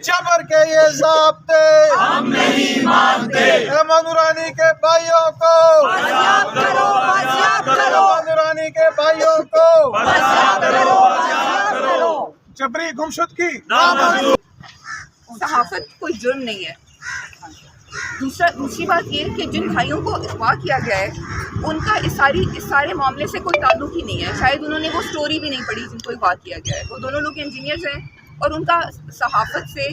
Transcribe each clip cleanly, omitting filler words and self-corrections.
जबर के ये ज़ाब्ते हम नहीं मानते। अहमद नूरानी के भाइयों को बाजियाब करो, बाजियाब करो, अहमद नूरानी के भाइयों को बाजियाब करो, बाजियाब करो। जबरी गुमशुदगी सहाफत कोई जुर्म नहीं है। दूसरी बात ये है कि जिन भाइयों को अगवा किया गया है उनका इस सारे मामले से कोई ताल्लुक ही नहीं है। शायद उन्होंने वो स्टोरी भी नहीं पढ़ी जिनको अगवा किया गया है। वो दोनों लोग इंजीनियर्स हैं और उनका सहाफत से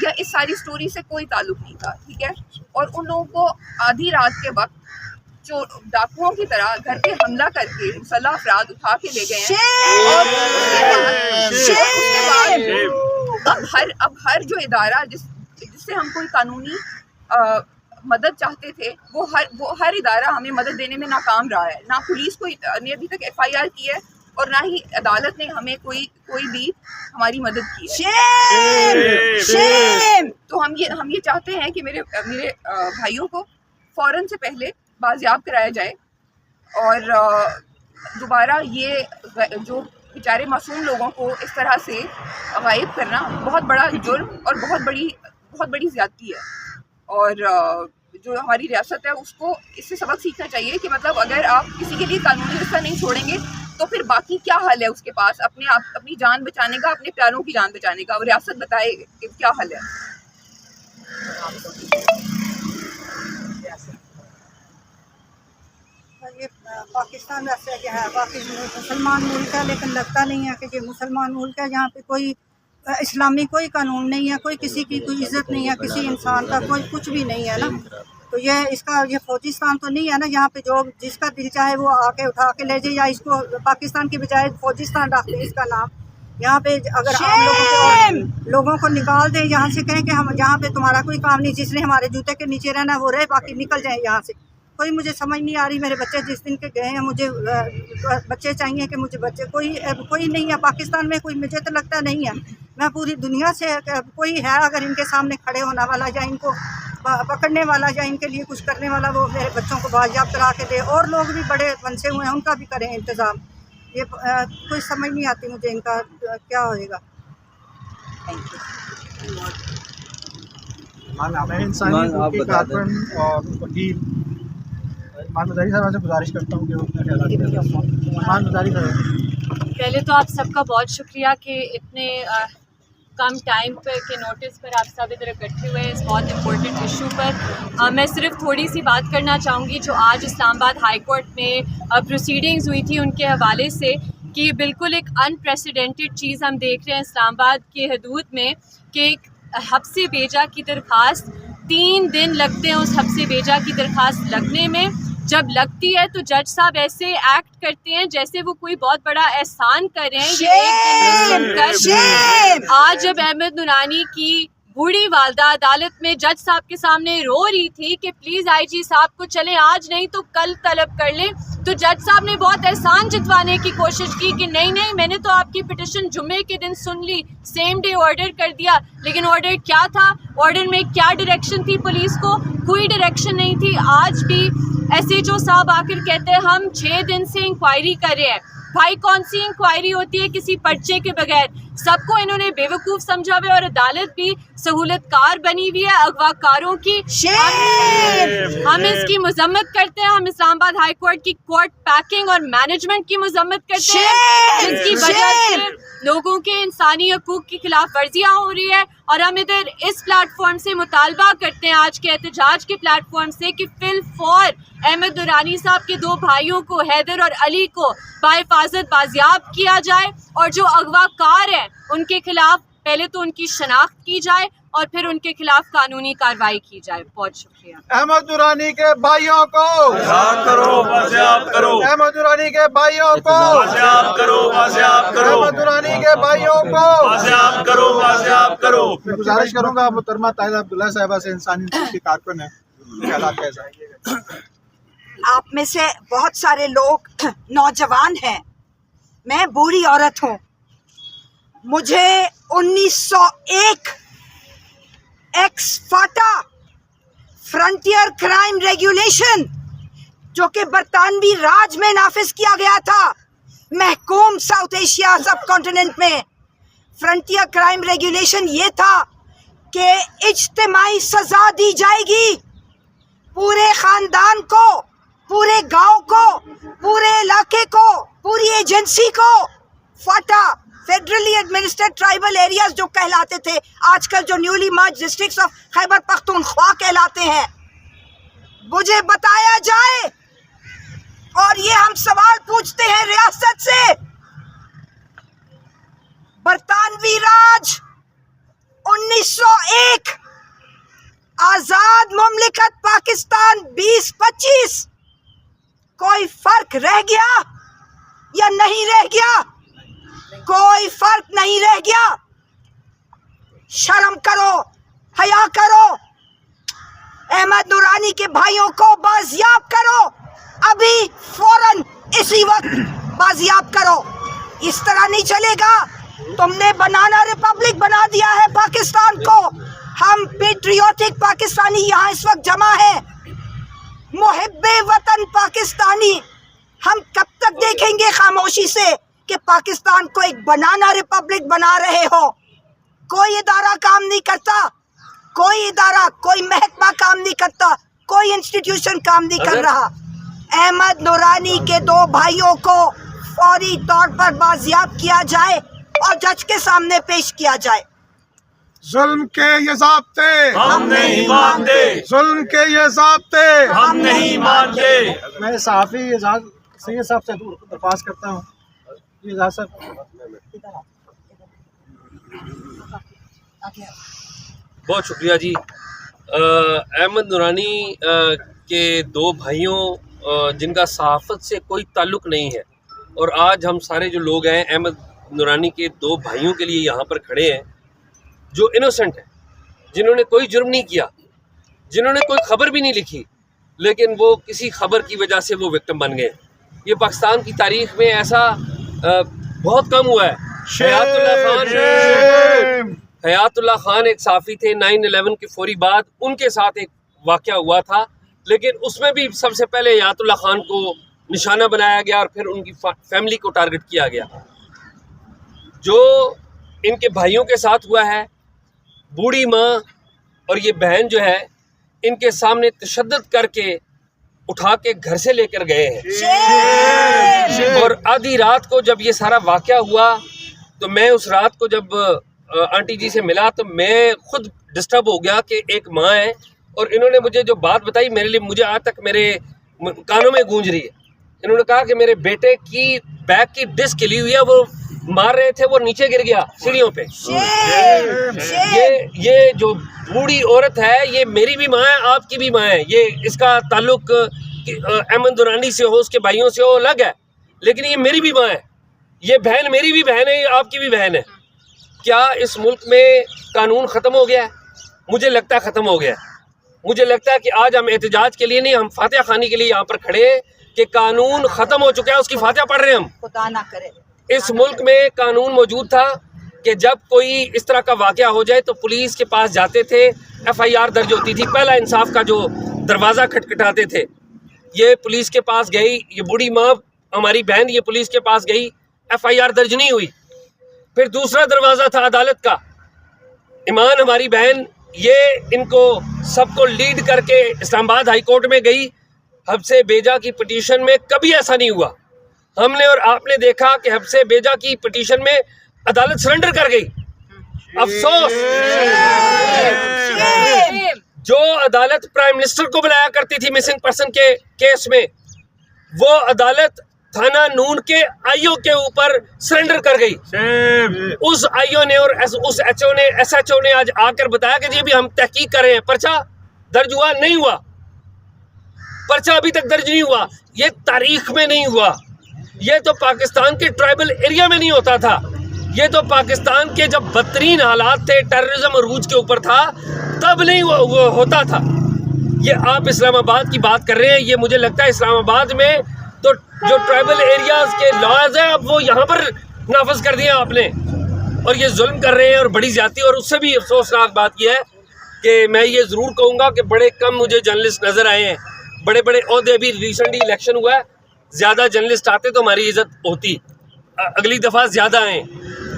या इस सारी स्टोरी से कोई ताल्लुक नहीं था, ठीक है। और उन लोगों को आधी रात के वक्त जो डाकुओं की तरह घर पे हमला करके मुसल्लह अफराद उठा के ले गए हैं। और उसके बाद अब हर जो इदारा जिससे हम कोई कानूनी मदद चाहते थे वो हर इदारा हमें मदद देने में नाकाम रहा है। ना पुलिस को ने अभी तक FIR की है और ना ही अदालत ने हमें कोई भी हमारी मदद की है। तो हम ये चाहते हैं कि मेरे भाइयों को फ़ौरन से पहले बाजियाब कराया जाए और दोबारा ये जो बेचारे मासूम लोगों को इस तरह से गायब करना बहुत बड़ा जुर्म और बहुत बड़ी ज़्यादती है। और जो हमारी रियासत है उसको इससे सबक सीखना चाहिए कि मतलब अगर आप किसी के लिए कानूनी रास्ता नहीं छोड़ेंगे तो फिर बाकी क्या हल है उसके पास अपनी जान बचाने का, अपने प्यारों की जान बचाने का। और रियासत बताए कि क्या हल है। ये पाकिस्तान वैसे क्या है, मुसलमान मुल्क है लेकिन लगता नहीं है कि ये मुसलमान मुल्क है। यहाँ पे कोई इस्लामी कोई कानून नहीं है, कोई किसी की कोई इज़्ज़त नहीं है, किसी इंसान का कोई कुछ भी नहीं है ना। तो ये फौजिस्तान तो नहीं है ना, यहाँ पे जो जिसका दिल चाहे वो आके उठा के ले जाए या इसको पाकिस्तान की बजाय फौजिस्तान रख दे इसका नाम। यहाँ पे अगर आम लोगों को निकाल दें यहाँ से, कहें कि हम यहाँ पे तुम्हारा कोई काम नहीं, जिसने हमारे जूते के नीचे रहना वो रहे, बाकी निकल जाए यहाँ से। कोई मुझे समझ नहीं आ रही। मेरे बच्चे जिस दिन के गए हैं, मुझे बच्चे चाहिए कि मुझे बच्चे कोई नहीं है पाकिस्तान में, कोई मुझे तो लगता नहीं है। मैं पूरी दुनिया से कोई है अगर इनके सामने खड़े होने वाला या इनको पकड़ने वाला या इनके लिए कुछ करने वाला, वो मेरे बच्चों को बाजियाब करा के दे। और लोग भी बड़े फंसे हुए हैं, उनका भी करें इंतज़ाम। ये कोई समझ नहीं आती मुझे इनका क्या होएगा। गुजारिश करता हूँ कि पहले तो आप सबका बहुत शुक्रिया कि इतने कम टाइम पर के नोटिस पर आप सब इधर इकट्ठे हुए इस बहुत इम्पोर्टेंट इशू पर। मैं सिर्फ थोड़ी सी बात करना चाहूँगी जो आज इस्लामाबाद हाई कोर्ट में प्रोसीडिंग्स हुई थी उनके हवाले से, कि बिल्कुल एक अनप्रेसिडेंटेड चीज़ हम देख रहे हैं इस्लामाबाद के हदूद में कि एक हब्से बेजा की दरख्वास्त 3 दिन लगते हैं उस हब्से बेजा की दरख्वास्त लगने में। जब लगती है तो जज साहब ऐसे एक्ट करते हैं जैसे वो कोई बहुत बड़ा एहसान कर रहे हैं। ये एक दिन में सुनकर आज जब अहमद नूरानी की बूढ़ी वालदा अदालत में जज साहब के सामने रो रही थी कि प्लीज़ IG साहब को चलें, आज नहीं तो कल तलब कर लें, तो जज साहब ने बहुत एहसान जतवाने की कोशिश की कि नहीं मैंने तो आपकी पिटिशन जुम्मे के दिन सुन ली, सेम डे ऑर्डर कर दिया। लेकिन ऑर्डर क्या था, ऑर्डर में क्या डायरेक्शन थी पुलिस को? कोई डायरेक्शन नहीं थी। आज भी SHO साहब आकर कहते हैं हम 6 दिन से इंक्वायरी कर रहे हैं। भाई कौन सी इंक्वायरी होती है किसी पर्चे के बगैर? सबको इन्होंने बेवकूफ़ समझा हुआ और अदालत भी सहूलतकार बनी हुई है अगवाकारों की। हम इसकी मजम्मत करते हैं। हम इस्लामाबाद हाई कोर्ट की कोर्ट पैकिंग और मैनेजमेंट की मजम्मत करते हैं जिसकी वजह से लोगों के इंसानी हकूक़ की खिलाफ वर्जियाँ हो रही है। और हम इधर इस प्लेटफॉर्म से मुतालबा करते हैं, आज के एहतजाज के प्लेटफॉर्म से, कि फिल फौर अहमद नूरानी साहब के 2 भाइयों को, हैदर और अली को, बाहिफाजत बाजियाब किया जाए और जो अगवाकार हैं उनके खिलाफ पहले तो उनकी शनाख्त की जाए और फिर उनके खिलाफ कानूनी कार्रवाई की जाए। बहुत शुक्रिया। अहमद नूरानी के भाइयों को बाजियाब करो, बाजियाब करो, अहमद नूरानी के भाइयों को बाजियाब करो, बाजियाब करो, अहमद नूरानी के भाइयों को बाजियाब करो, बाजियाब करो। मैं गुजारिश करूंगा मुहतरमा ताहिरा अब्दुल्ला साहिबा से, इंसानी हकूक़ की कारकुन है, ख्यालात कैसा है? आप में से बहुत सारे लोग नौजवान हैं, मैं बूढ़ी औरत हूँ। मुझे 1901 एक्स फाटा फ्रंटियर क्राइम रेगुलेशन जो कि बरतानवी राज में नाफिज किया गया था, महकूम साउथ एशिया सब कॉन्टिनेंट में, फ्रंटियर क्राइम रेगुलेशन ये था कि इज्तिमाई सजा दी जाएगी, पूरे खानदान को, पूरे गांव को, पूरे इलाके को, पूरी एजेंसी को। फाटा फेडरली एडमिनिस्ट्रेड ट्राइबल एरियाज जो कहलाते थे, आजकल जो newly merge districts of Khyber Pakhtunkhwa कहलाते हैं, मुझे बताया जाए। और ये हम सवाल पूछते हैं रियासत से, बरतानवी राज 1901, आजाद मुमलिकत पाकिस्तान 2025, कोई फर्क रह गया या नहीं रह गया? कोई फर्क नहीं रह गया। शर्म करो, हया करो, अहमद नूरानी के भाइयों को बाजियाब करो, अभी फौरन इसी वक्त बाजियाब करो। इस तरह नहीं चलेगा। तुमने बनाना रिपब्लिक बना दिया है पाकिस्तान को। हम पेट्रियोटिक पाकिस्तानी यहाँ इस वक्त जमा है, मुहिब्बे वतन पाकिस्तानी। हम कब तक देखेंगे खामोशी से कि पाकिस्तान को एक बनाना रिपब्लिक बना रहे हो? कोई इदारा काम नहीं करता, कोई इदारा, कोई महकमा काम नहीं करता, कोई इंस्टीट्यूशन काम नहीं कर रहा। अहमद नूरानी के 2 भाइयों को फौरी तौर पर बाजियाब किया जाए और जज के सामने पेश किया जाए। जुल्म के ये ज़ाब्ते हम नहीं मानते, जुल्म के ये ज़ाब्ते हम नहीं मानते। मैं सहाफ़ी एजाज सैयद साहब से दरख्वास्त करता हूँ। एजाज साहब, बहुत शुक्रिया जी। अहमद नूरानी के 2 भाइयों जिनका सहाफ़त से कोई ताल्लुक़ नहीं है, और आज हम सारे जो लोग हैं अहमद नूरानी के 2 भाइयों के लिए यहाँ पर खड़े हैं, जो इनोसेंट हैं, जिन्होंने कोई जुर्म नहीं किया, जिन्होंने कोई ख़बर भी नहीं लिखी, लेकिन वो किसी खबर की वजह से वो विक्टिम बन गए। ये पाकिस्तान की तारीख़ में ऐसा बहुत कम हुआ है। हयातुल्लाह खान एक साफ़ी थे, 9/11 के फौरी बाद उनके साथ एक वाक़या हुआ था, लेकिन उसमें भी सबसे पहले हयातुल्लाह खान को निशाना बनाया गया और फिर उनकी फैमिली को टारगेट किया गया। जो इनके भाइयों के साथ हुआ है, बूढ़ी माँ और ये बहन जो है, इनके सामने तशद्दुद करके उठा के घर से लेकर गए हैं। और आधी रात को जब ये सारा वाक़या हुआ, तो मैं उस रात को जब आंटी जी से मिला तो मैं खुद डिस्टर्ब हो गया कि एक माँ है, और इन्होंने मुझे जो बात बताई, मेरे लिए, मुझे आज तक मेरे कानों में गूंज रही है। इन्होंने कहा कि मेरे बेटे की बैग की डिस्क हिली हुई है, वो मार रहे थे, वो नीचे गिर गया सीढ़ियों पे। ये जो बूढ़ी औरत है, ये मेरी भी माँ है, आपकी भी माँ है। ये इसका ताल्लुक अहमद नूरानी से हो, उसके भाइयों से हो, अलग है, लेकिन ये मेरी भी माँ है, ये बहन मेरी भी बहन है, आपकी भी बहन है। क्या इस मुल्क में कानून ख़त्म हो गया है? मुझे लगता है ख़त्म हो गया है। मुझे लगता है कि आज हम एहतजाज के लिए नहीं, हम फातिहा खानी के लिए यहाँ पर खड़े हैं कि कानून ख़त्म हो चुका है, उसकी फातिहा पढ़ रहे हैं हम। खुदा ना करे। इस मुल्क में कानून मौजूद था कि जब कोई इस तरह का वाक़या हो जाए तो पुलिस के पास जाते थे, FIR दर्ज होती थी, पहला इंसाफ का जो दरवाज़ा खटखटाते थे। ये पुलिस के पास गई, ये बूढ़ी माँ हमारी बहन, ये पुलिस के पास गई, FIR दर्ज नहीं हुई। फिर दूसरा दरवाज़ा था अदालत का, ईमान हमारी बहन, ये इनको सबको लीड करके इस्लामाबाद हाई कोर्ट में गई। हब्से बेजा की पिटीशन में कभी ऐसा नहीं हुआ। हमने और आपने देखा कि हब्से बेजा की पिटीशन में अदालत सरेंडर कर गई। अफसोस, जो अदालत प्राइम मिनिस्टर को बुलाया करती थी मिसिंग पर्सन के केस में, वो अदालत थाना नून के IO के ऊपर सरेंडर कर गई। उस IO ने और उस SHO ने आज आकर बताया कि जी अभी हम तहकीक कर रहे हैं। पर्चा दर्ज हुआ? नहीं हुआ। पर्चा अभी तक दर्ज नहीं हुआ। ये तारीख में नहीं हुआ। ये तो पाकिस्तान के ट्राइबल एरिया में नहीं होता था। ये तो पाकिस्तान के जब बदतरीन हालात थे, टेररिज्म अरूज के ऊपर था, तब नहीं वो होता था। ये आप इस्लामाबाद की बात कर रहे हैं। ये मुझे लगता है इस्लामाबाद में तो जो ट्राइबल एरियाज के लॉज हैं, अब वो यहाँ पर नाफज कर दिए आपने, और ये जुल्म कर रहे हैं और बड़ी ज्यादती। और उससे भी अफसोसनाक बात यह है कि मैं ये ज़रूर कहूँगा कि बड़े कम मुझे जर्नलिस्ट नज़र आए हैं। बड़े बड़े ओहदे, अभी रिसेंटली इलेक्शन हुआ है, ज़्यादा जर्नलिस्ट आते तो हमारी इज़्ज़त होती, अगली दफ़ा ज़्यादा आए।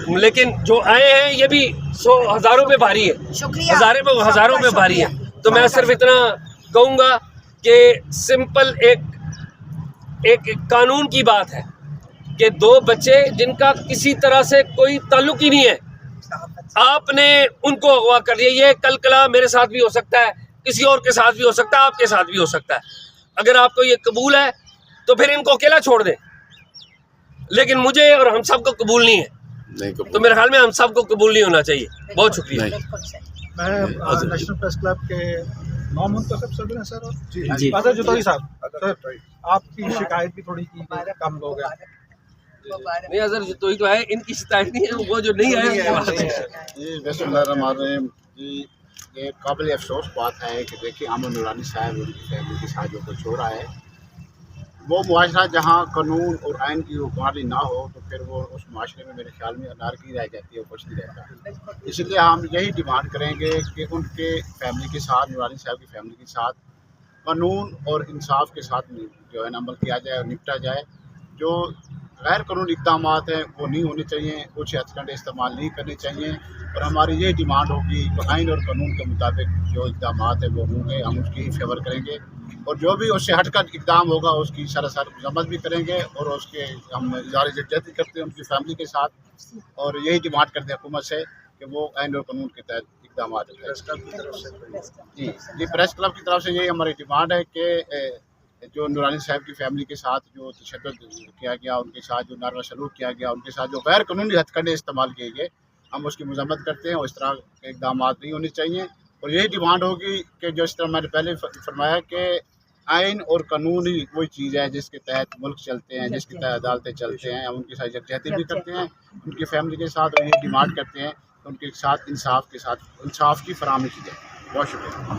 लेकिन जो आए हैं ये भी हज़ारों में भारी है, शुक्रिया, हज़ारों में भारी है। तो मैं सिर्फ इतना कहूँगा कि सिंपल एक कानून की बात है कि 2 बच्चे जिनका किसी तरह से कोई ताल्लुक ही नहीं है, आपने उनको अगवा कर दिया। ये कल कला मेरे साथ भी हो सकता है, किसी और के साथ भी हो सकता है, आपके साथ भी हो सकता है। अगर आपको ये कबूल है तो फिर इनको अकेला छोड़ दें, लेकिन मुझे और हम सब को कबूल नहीं है। तो मेरे ख्याल में हम सब को कबूल नहीं होना चाहिए। बहुत शुक्रिया। मैं नेशनल प्रेस क्लब के नौमुंतखब सदर हैं सर। जी अदर जतोई साहब, सर आपकी शिकायत भी थोड़ी की गई, कम लोग हैं। नहीं अजर जतोई तो है, इनकी शिकायत नहीं है, वो जो नहीं आए ये बिस्मिल्लाहिर्रहमानिर्रहीम जी, ये काबिल अफसोस बात है कि देखिए अमन नूरानी साहब उनकी फैमिली के साथ जो कुछ हो रहा है, वो मुआशरा जहाँ कानून और आइन की हुक्मरानी ना हो तो फिर वो उस माशरे में मेरे ख्याल में अनारकी रह जाती है, कुछ नहीं रहता। इसलिए हम यही डिमांड करेंगे कि उनके फैमिली के साथ, नूरानी साहब की फैमिली के साथ कानून और इंसाफ के साथ जो है ना अमल किया जाए और निपटा जाए। जो गैर कानूनी इक़दाम हैं वो नहीं होने चाहिए, कुछ हथकंडे इस्तेमाल नहीं करने चाहिए। और हमारी ये डिमांड होगी कि आइन और कानून के मुताबिक जो इक़दाम हैं वो होंगे, हम उसकी ही फेवर करेंगे। और जो भी उससे हटकर इक़दाम होगा उसकी सरासर मजम्मत भी करेंगे और उसके हम इज़हार यकजहती करते हैं उनकी फैमिली के साथ। और यही डिमांड करते हैं हुकूमत से कि वो आइन और कानून के तहत इक़दाम जी प्रेस क्लब की तरफ से यही हमारी डिमांड है कि जो नूरानी साहब की फैमिली के साथ जो तशद्दुद किया गया, उनके साथ जो नारवा सलूक किया गया, उनके साथ जो गैर कानूनी हथकंडे इस्तेमाल किए गए, हम उसकी मजम्मत करते हैं और इस तरह के इक़दाम नहीं होने चाहिए। और यही डिमांड होगी कि जो इस तरह मैंने पहले फरमाया कि आइन और कानून ही वही चीज़ है जिसके तहत मुल्क चलते हैं, जिसके तहत अदालतें चलते हैं। हम उनके साथ यकजहती भी करते हैं उनकी फैमिली के साथ, और ये डिमांड करते हैं कि उनके साथ इंसाफ की फराहमी की जाए। बहुत शुक्रिया।